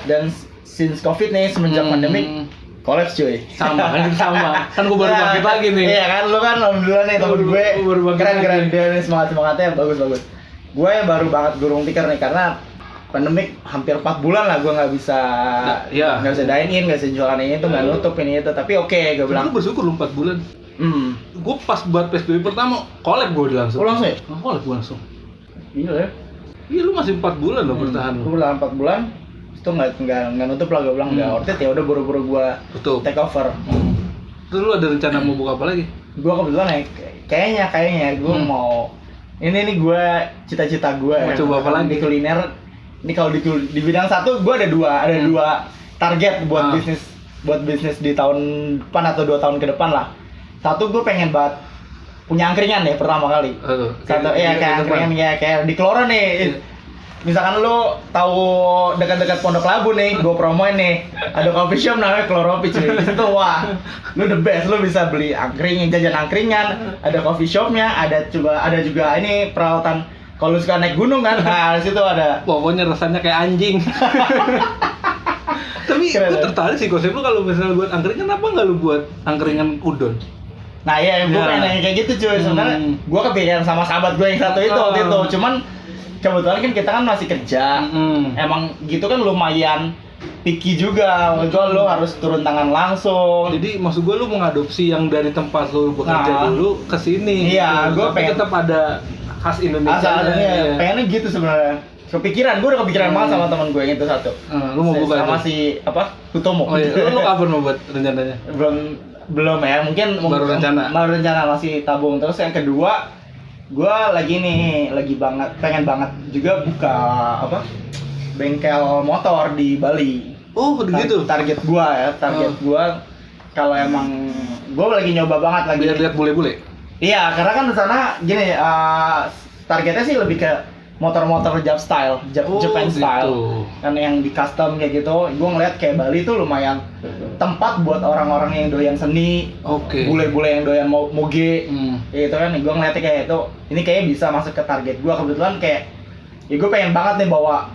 dan since Covid nih semenjak pandemik collapse cuy. Sama kan gue baru bangkit lagi nih. Iya kan, lu kan alhamdulillah nih temen gue baru bangkit keren lagi. dia nih semangatnya bagus. Gue baru banget gulung tikar nih karena pandemik hampir 4 bulan lah gue nggak bisa Iya. nggak bisa dine in, nggak bisa jualan ini itu nggak nutup ini itu, tapi oke gue bilang Gue bersyukur lu 4 bulan. Gue pas buat PSBB pertama collab gue langsung. Oh, langsung ya? Collab gue langsung. Gila ya. Iya lu masih 4 bulan loh bertahan Gue lu. bilang 4 bulan itu nggak nutup lah, gue bilang nggak worth it, ya udah buru-buru gue Tutup. take over. Terus lu ada rencana mau buka apa lagi? Gue kebetulan ya kayaknya gue mau ini gue cita-cita gue Mau coba apa lagi? di kuliner. Ini kalau di bidang satu gue ada dua target buat bisnis di tahun depan atau 2 tahun ke depan lah. Satu, gue pengen banget punya angkringan deh pertama kali. Satu kayak angkringan ya kayak di Kelora nih. Misalkan lu tahu dekat-dekat Pondok Labu nih, gue promoin nih. Ada coffee shop namanya Kloropi cuy. Di situ wah, lu the best, lu bisa beli jajan angkringan, ada coffee shopnya, ada juga ini peralatan kalau lu suka naik gunung kan. Nah, di situ ada. Pokoknya rasanya kayak anjing. Tapi gue tertarik sih konsep lu kalau misalnya buat angkringan, kenapa nggak lu buat angkringan udon? Nah iya, gue pengen nanya kayak gitu cuy. Sebenarnya gue kepikiran sama sahabat gue yang satu itu waktu itu. Cuman kebetulan kan kita kan masih kerja. Emang gitu kan lumayan picky juga. Maksud lo harus turun tangan langsung. Jadi maksud gue lu mengadopsi yang dari tempat lu bekerja dulu ke sini. Iya, gue tapi pengen tetap ada khas Indonesia. Asalnya pengennya gitu sebenarnya. Gue udah kepikiran banget sama teman gue yang itu satu. Lu mau buka sama itu? si Hutomo. Oh iya, lu kapan mau buat rencananya? belum ya, mungkin Baru rencana masih tabung. Terus yang kedua Gua lagi pengen banget juga buka apa? Bengkel motor di Bali. Oh, begitu. Target gua gua kalau emang gua lagi nyoba banget lagi. Biar lihat bule-bule. Iya, karena kan di sana gini, targetnya sih lebih ke motor-motor Japan gitu. style, kan yang di custom kayak gitu. Gue ngeliat kayak Bali tuh lumayan tempat buat orang-orang yang doyan seni, bule-bule yang doyan moge, gitu kan. Gue ngeliatnya kayak itu, ini kayaknya bisa masuk ke target gue. Kebetulan kayak, ya gue pengen banget nih bawa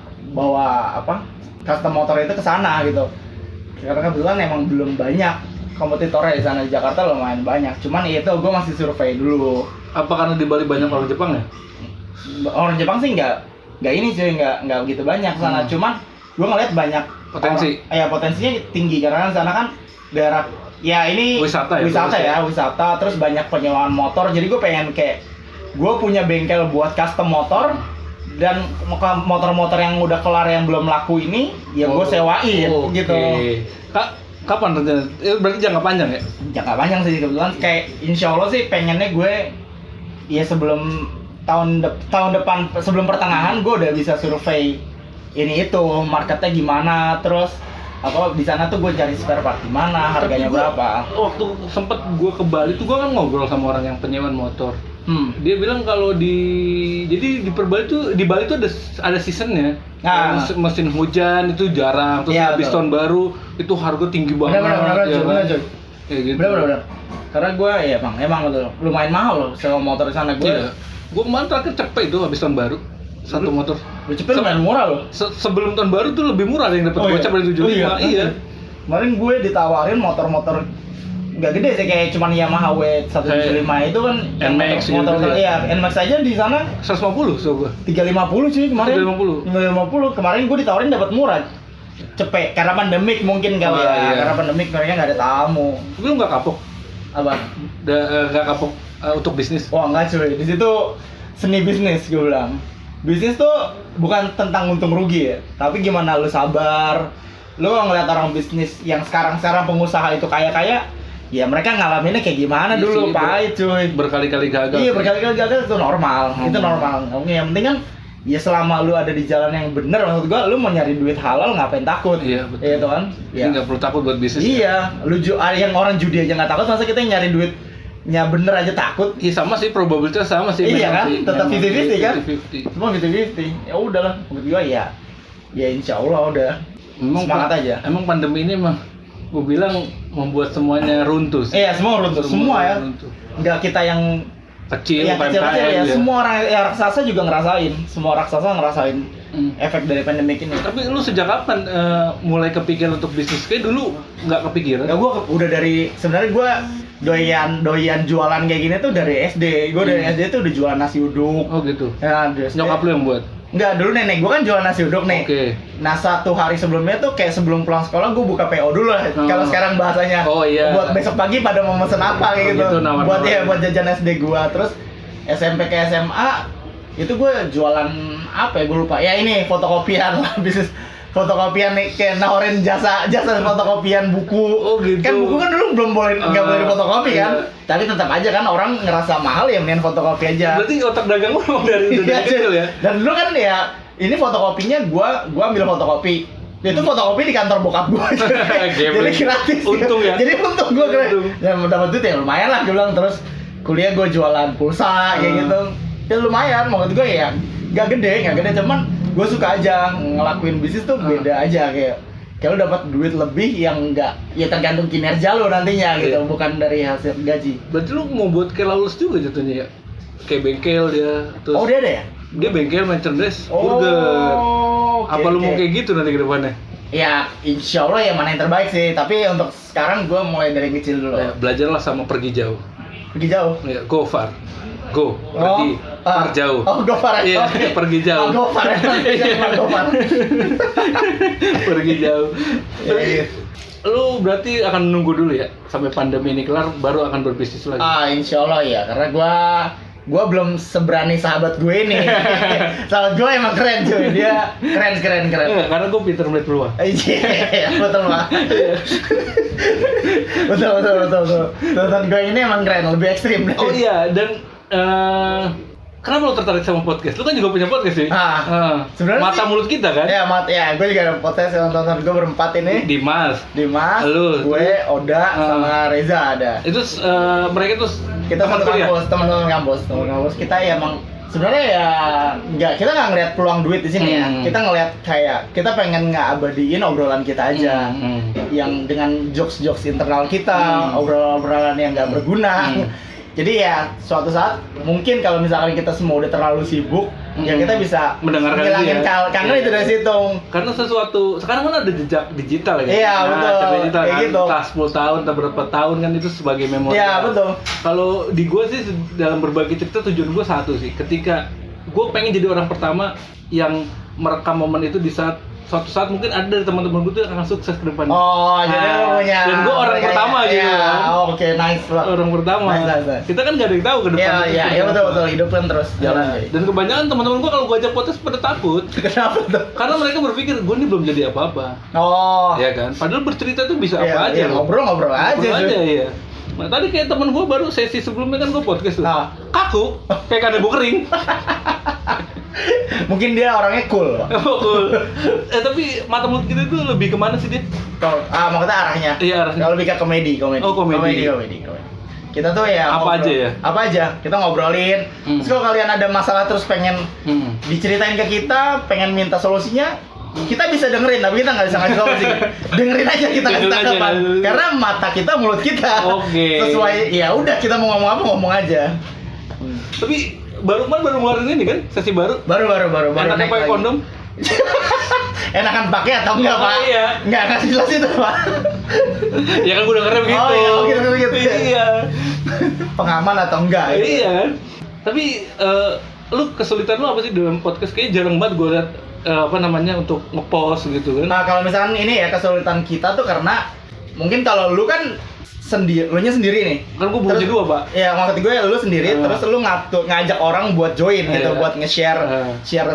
apa custom motor itu ke sana gitu. Karena kebetulan emang belum banyak kompetitornya di sana. Di Jakarta lumayan banyak, cuman itu gue masih survei dulu. Apa karena di Bali banyak orang Jepang ya? Orang Jepang sih nggak ini cuy, nggak gitu banyak sana. Cuman gue ngeliat banyak potensi. Potensinya tinggi karena sana kan daerah ya ini wisata. Terus banyak penyewaan motor. Jadi gue pengen kayak gue punya bengkel buat custom motor, dan motor-motor yang udah kelar yang belum laku ini ya gue sewain gitu. Kak, kapan rencana? Berarti jangka panjang ya? Jangka panjang sih kebetulan. Kayak insya Allah sih pengennya gue ya sebelum tahun depan, sebelum pertengahan gue udah bisa survei ini itu marketnya gimana, terus apa di sana tuh gue cari spare part di mana, harganya berapa. Waktu sempet gue ke Bali tuh gue kan ngobrol sama orang yang penyewaan motor. Dia bilang kalau jadi di Bali tuh ada seasonnya. Mesin hujan itu jarang, terus habis tahun baru itu harga tinggi banget. Bener. Gitu. Bener. Karena gue ya emang lumayan mahal loh sewa motor di sana. Gue kemarin terakhir cepet itu habis tahun baru satu motor. Cepet lumayan murah loh. Sebelum tahun baru tuh lebih murah yang dapat gocap dari 75. Iya. Kemarin gue ditawarin motor-motor nggak gede sih, kayak cuman Yamaha W175 itu kan NMAX motor iya, NMAX aja di sana 150 so gue. 350 cuy kemarin. 350 kemarin gue ditawarin dapat murah. Cepet karena pandemik mungkin kali ya. Karena pandemik mereka nggak ada tamu. Lu nggak kapok? Apa? Nggak kapok untuk bisnis? Wah nggak cuy, di situ seni bisnis gue bilang. Bisnis tuh bukan tentang untung rugi ya, tapi gimana lu sabar. Lu ngeliat orang bisnis yang sekarang pengusaha itu kaya, ya mereka ngalaminnya kayak gimana dulu, pahit cuy. Berkali-kali gagal. Iya, berkali-kali gagal itu normal. Itu normal. Yang penting kan ya selama lu ada di jalan yang bener, maksud gua lu mau nyari duit halal ngapain takut? Iya, betul. Iya kan? Iya. Nggak perlu takut buat bisnis. Iya, lu yang orang judi aja nggak takut, masa kita yang nyari duitnya bener aja takut? Iya sama sih, probabilitasnya sama sih. Iya kan? Tetap 50-50 kan? 50-50. Semua 50-50. Ya udahlah, menurut gua ya insya Allah udah. Semangat aja. Emang pandemi ini emang gue bilang membuat semuanya runtuh sih. Iya, semua runtuh. Semua ya. Enggak kita yang kecil ya. Semua orang raksasa juga ngerasain. Semua raksasa ngerasain efek dari pandemi ini. Tapi lu sejak kapan mulai kepikiran untuk bisnis? Kayak dulu nggak kepikiran. Ya gue udah sebenarnya gue doyan jualan kayak gini tuh dari SD. Gue dari SD tuh udah jualan nasi uduk. Oh gitu. Ya, nyokap lu yang buat? Enggak, dulu nenek gue kan jualan nasi uduk nih. Oke. Nah, satu hari sebelumnya tuh kayak sebelum pulang sekolah gue buka PO dulu lah. Kalau sekarang bahasanya. Oh iya. Buat besok pagi pada mau mesen apa kayak gitu. Buat jajan SD gue. Terus SMP ke SMA itu gue jualan apa ya, gue lupa. Ya ini fotokopian lah, bisnis fotokopian nih, kayak nawarin jasa fotokopian buku. Oh gitu. Kan buku kan dulu belum boleh, nggak boleh difotokopi kan. Tapi tetap aja kan orang ngerasa mahal ya mendingan fotokopi aja. Berarti otak dagang lu dari kecil ya. Dan dulu kan ya ini fotokopinya gua ambil fotokopi. Itu fotokopi di kantor bokap gua. Jadi gratis. Untung ya. Jadi untung gua keren. Ya dapat duit ya lumayan lah gua bilang. Terus kuliah gua jualan pulsa kayak gitu. Ya lumayan, maksud gua ya nggak gede, cuman gue suka aja ngelakuin bisnis tuh beda aja, kayak lu dapat duit lebih yang enggak ya tergantung kinerja lo nantinya gitu, bukan dari hasil gaji. Berarti lu mau buat kayak Lawless juga jatuhnya ya? Kayak bengkel dia terus. Oh, dia ada ya? Dia bengkel merchandise, burger. Apa lu mau kayak gitu nanti ke depannya? Ya, insya Allah ya mana yang terbaik sih, tapi untuk sekarang gue mulai dari kecil dulu. Ya, belajarlah sama pergi jauh. Pergi jauh? Ya, go far. Pergi far jauh. Oh, go far. Iya, pergi jauh. Go far. Go far. Pergi jauh. Lu berarti akan nunggu dulu ya sampai pandemi ini kelar baru akan berbisnis lagi. Insya Allah ya, karena gua belum seberani sahabat gue ini. Sahabat gue emang keren cuy, dia keren. Enggak, karena gue pinter melihat peluang. Iya, betul Pak. betul. Tonton gue ini emang keren, lebih ekstrim. Oh iya, dan kenapa lo tertarik sama podcast? Lo kan juga punya podcast sih. Sebenarnya mata sih, mulut kita kan? Ya, gue juga ada podcast yang tonton gue berempat ini. Dimas, lu, gue, Oda, sama Reza ada. Itu mereka tuh kita satu kampus, teman-teman kampus. Kita ya emang sebenarnya ya kita nggak ngeliat peluang duit di sini ya. Kita ngeliat kayak kita pengen ngabadiin obrolan kita aja, yang dengan jokes internal kita, obrolan yang nggak berguna. Jadi ya suatu saat mungkin kalau misalkan kita semua udah terlalu sibuk, ya kita bisa mendengarkan ngilangin kangen itu dari situ. Karena sesuatu sekarang kan ada jejak digital ya. Iya, betul. Digital kayak kan, gitu. entah 10 tahun, entah berapa tahun kan itu sebagai memori. Iya, betul. Kalau di gue sih dalam berbagi cerita tujuan gue satu sih. Ketika gue pengen jadi orang pertama yang merekam momen itu di saat suatu saat mungkin ada dari teman-teman gue tuh yang akan sukses ke depan. Jadi lo punya. Dan gue orang pertama gitu. Oke, nice. Orang pertama. Nice. Kita kan gak ada yang tahu ke depan. Iya, betul. Hidup kan terus jalan. Dan kebanyakan teman-teman gue kalau gue ajak podcast pada takut. Kenapa tuh? Karena mereka berpikir gue ini belum jadi apa-apa. Iya kan? Padahal bercerita tuh bisa apa aja. Ngobrol aja. Iya. Nah, tadi kayak temen gue baru sesi sebelumnya kan gue podcast tuh. Kaku, kayak kanebo kering. Mungkin dia orangnya cool. Cool. Tapi mata mulut kita itu lebih kemana sih dia? Maksudnya arahnya. Iya, arahnya. Kalau lebih ke komedi. Oh, komedi. Kita tuh ya apa aja ya? Apa aja. Kita ngobrolin. Terus kalau kalian ada masalah terus pengen diceritain ke kita, pengen minta solusinya, kita bisa dengerin, tapi kita nggak bisa ngasih solusi. Dengerin aja kita kasih tanggapan. Karena mata kita, mulut kita. Sesuai, ya udah kita mau ngomong apa ngomong aja. Tapi baru ngeluarin ini kan sesi baru. Baru. Enaknya pakai kondom. Enakan pakai atau enggak, Pak? Iya. Enggak kasih jelas itu, Pak. Ya kan gue dengernya begitu. Gitu. Iya. Pengaman atau enggak? Iya. Tapi lu kesulitan lu apa sih dalam podcast? Kayaknya jarang banget gue liat untuk ngepost gitu kan. Nah, kalau misalkan ini ya kesulitan kita tuh karena mungkin kalau lu kan lu nya sendiri nih. Kan gue punya dua, Pak. Iya, maksud gue lu sendiri terus lu ngajak orang buat join gitu, buat share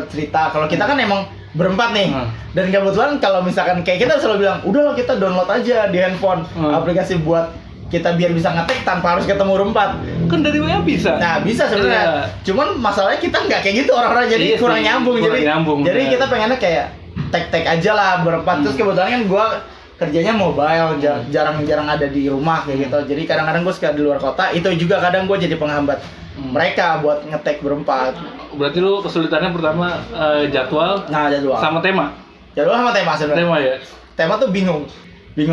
cerita. Kalau kita kan emang berempat nih. Dan kebetulan kalau misalkan kayak kita selalu bilang, "Udah kita download aja di handphone aplikasi buat kita biar bisa ngetek tanpa harus ketemu berempat." Kan dari WA bisa. Nah, bisa sebenarnya. Cuman masalahnya kita nggak kayak gitu orang-orang, jadi kurang nyambung. Jadi kita pengennya kayak tek aja lah berempat. Terus kebetulan kan gua kerjanya mobile, jarang-jarang ada di rumah kayak gitu. Jadi kadang-kadang gue suka di luar kota, itu juga kadang gue jadi penghambat mereka buat ngetek berempat. Berarti lu kesulitannya pertama jadwal. Nah, jadwal. Sama tema. Jadwal sama tema sebenarnya. Tema ya. Tema tuh bingung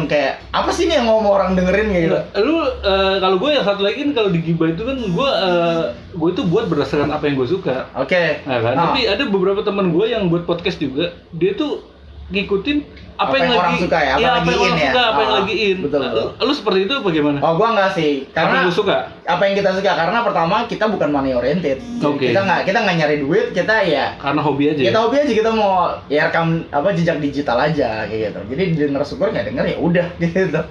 kayak apa sih nih yang mau orang dengerin kayak gitu. Lu kalau gue yang satu lagi kan kalau di Gibah itu kan gue itu buat berdasarkan apa yang gue suka. Oke. Nah, kan? Tapi ada beberapa teman gue yang buat podcast juga, dia tuh ngikutin apa yang orang lagi suka ya, apa yang orang suka, apa yang lagi in. Betul. Lu seperti itu bagaimana? Oh, gua enggak sih. Karena apa yang lu suka? Apa yang kita suka? Karena pertama kita bukan money oriented. Okay. Kita nggak nyari duit, kita ya karena hobi aja. Kita hobi aja, kita mau ya rekam jejak digital aja kayak gitu. Jadi denger syukur nggak denger ya udah gitu.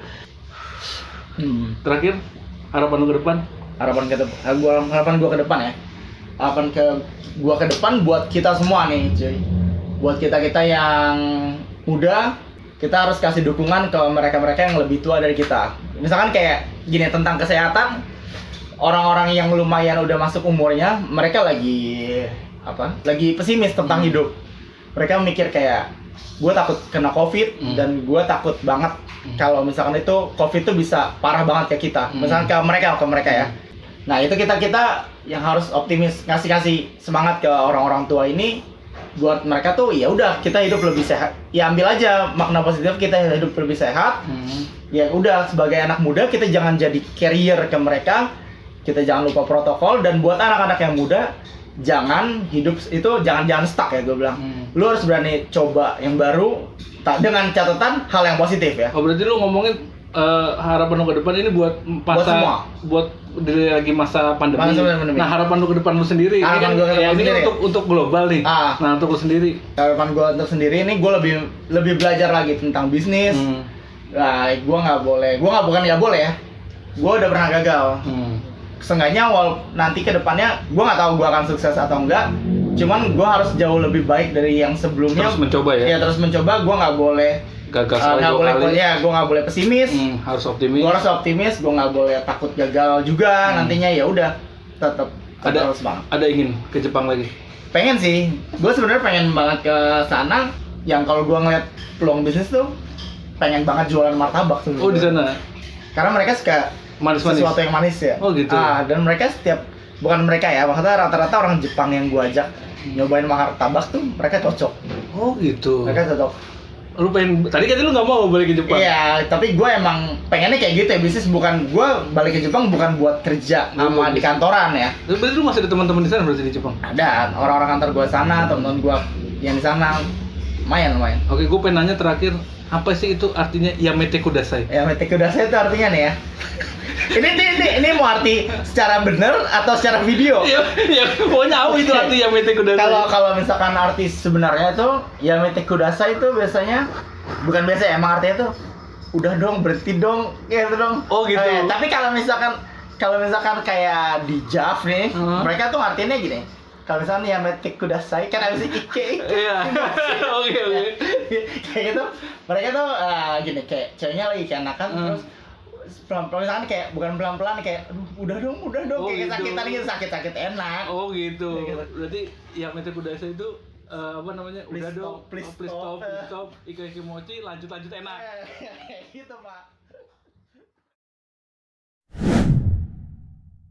Terakhir harapan lu ke depan? Harapan gua ke depan ya. Harapan gua ke depan buat kita semua nih, cuy. Buat kita yang muda, kita harus kasih dukungan ke mereka-mereka yang lebih tua dari kita. Misalkan kayak gini tentang kesehatan, orang-orang yang lumayan udah masuk umurnya, mereka lagi pesimis tentang hidup. Mereka mikir kayak, gue takut kena COVID dan gue takut banget kalau misalkan itu COVID itu bisa parah banget ke kita. Misalkan ke mereka ya. Nah, itu kita yang harus optimis, ngasih semangat ke orang-orang tua ini. Buat mereka tuh ya udah kita hidup lebih sehat. Ya ambil aja makna positif, kita hidup lebih sehat. Ya udah, sebagai anak muda kita jangan jadi carrier ke mereka. Kita jangan lupa protokol, dan buat anak-anak yang muda jangan hidup itu jangan stuck ya gue bilang. Lu harus berani coba yang baru dengan catatan hal yang positif ya. Oh, berarti lu ngomongin harapan lu ke depan ini buat lagi masa pandemi. Nah, harapan lu ke depan lu sendiri. Harapan ini untuk global nih. Nah, untuk lu sendiri. Harapan gua untuk sendiri ini, gua lebih belajar lagi tentang bisnis. Nah, gua bukan nggak boleh ya. Gua udah pernah gagal. Seenggaknya nanti ke depannya gua nggak tahu gua akan sukses atau enggak. Cuman gua harus jauh lebih baik dari yang sebelumnya. Terus mencoba ya. Iya, terus mencoba. Gua nggak boleh gagal gue nggak boleh pesimis. Harus optimis. Gue harus optimis, gue nggak boleh takut gagal juga. Nantinya ya udah tetap Terus bang. Ada ingin ke Jepang lagi? Pengen sih, gue sebenarnya pengen banget ke sana. Yang kalau gue ngeliat peluang bisnis tuh, pengen banget jualan martabak tuh. Oh di sana. Karena mereka suka Manis-manis. sesuatu yang manis ya. Oh gitu. Dan mereka bukan mereka ya, maksudnya rata-rata orang Jepang yang gue ajak nyobain martabak tuh, mereka cocok. Oh gitu. Mereka cocok. Lu tadi kan lu nggak mau balik ke Jepang. Iya, tapi gue emang pengennya kayak gitu ya, bisnis. Bukan gue balik ke Jepang bukan buat kerja sama di kantoran ya. Berarti lu masih ada teman-teman di sana berarti di Jepang? Ada orang-orang kantor gue sana, teman-teman gue yang di sana, lumayan. Oke, gue pengen nanya terakhir, apa sih itu artinya Yamete Kudasai? Yamete Kudasai itu artinya nih ya. Ini mau arti secara bener atau secara video? Iya, pokoknya apa itu arti Yamete Kudasai? Kalau misalkan arti sebenarnya itu Yamete Kudasai itu biasanya bukan biasa ya, emang artinya tuh udah dong, berhenti dong, gitu dong. Oh gitu. Tapi kalau misalkan kayak di JAV nih, mereka tuh artinya gini. Kalau misalkan Yamete Kudasai kan habis Ike. Iya. Oke. Kayak gitu. Mereka tuh gini, kayak ceweknya lagi keenakan terus pelan-pelan, misalkan kayak bukan pelan-pelan, kayak aduh udah dong Oh, kayak gitu. sakitan gitu, sakit enak. Oh gitu. Kayak gitu. Berarti Yamete Kudasai itu apa namanya? Please Udah dong. stop, please Please stop. stop. Ike mochi lanjut enak. Gitu, Pak.